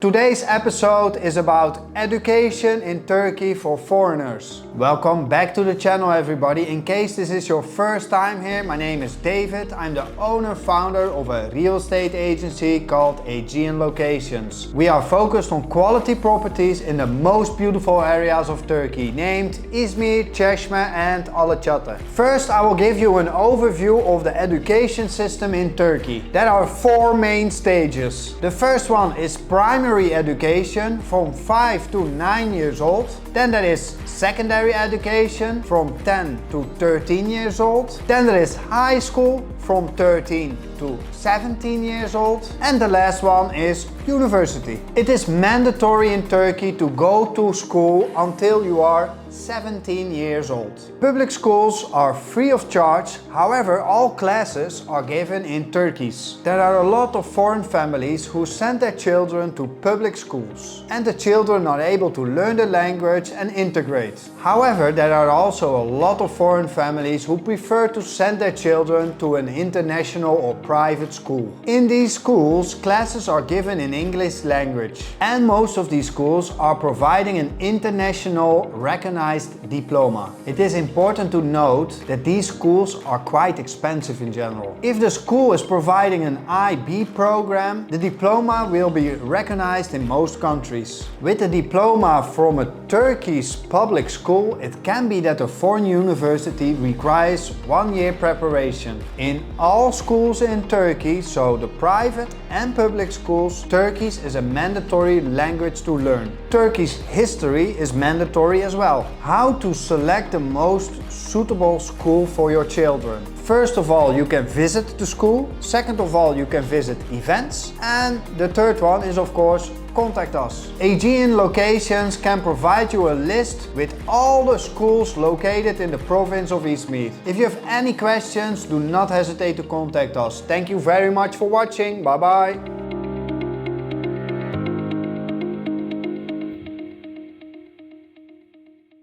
Today's episode is about education in Turkey for foreigners. Welcome back to the channel, everybody. In case this is your first time here, my name is David. I'm the owner-founder of a real estate agency called Aegean Locations. We are focused on quality properties in the most beautiful areas of Turkey, named Izmir, Çeşme and Alaçatı. First, I will give you an overview of the education system in Turkey. There are four main stages. The first one is primary education from 5 to 9 years old. Then there is secondary education from 10 to 13 years old. Then there is high school from 13 to 17 years old. And the last one is university. It is mandatory in Turkey to go to school until you are 17 years old. Public schools are free of charge, however all classes are given in Turkish. There are a lot of foreign families who send their children to public schools and the children are able to learn the language and integrate. However, there are also a lot of foreign families who prefer to send their children to an international or private school. In these schools, classes are given in English language and most of these schools are providing an international recognized diploma. It is important to note that these schools are quite expensive in general. If the school is providing an IB program, the diploma will be recognized in most countries. With a diploma from a Turkish public school, it can be that a foreign university requires 1 year preparation. In all schools in Turkey, so the private and public schools, Turkish is a mandatory language to learn. Turkish history is mandatory as well. How to select the most suitable school for your children. First of all, you can visit the school. Second of all, you can visit events. And the third one is, of course, contact us. Aegean Locations can provide you a list with all the schools located in the province of Izmir. If you have any questions, do not hesitate to contact us. Thank you very much for watching. Bye bye.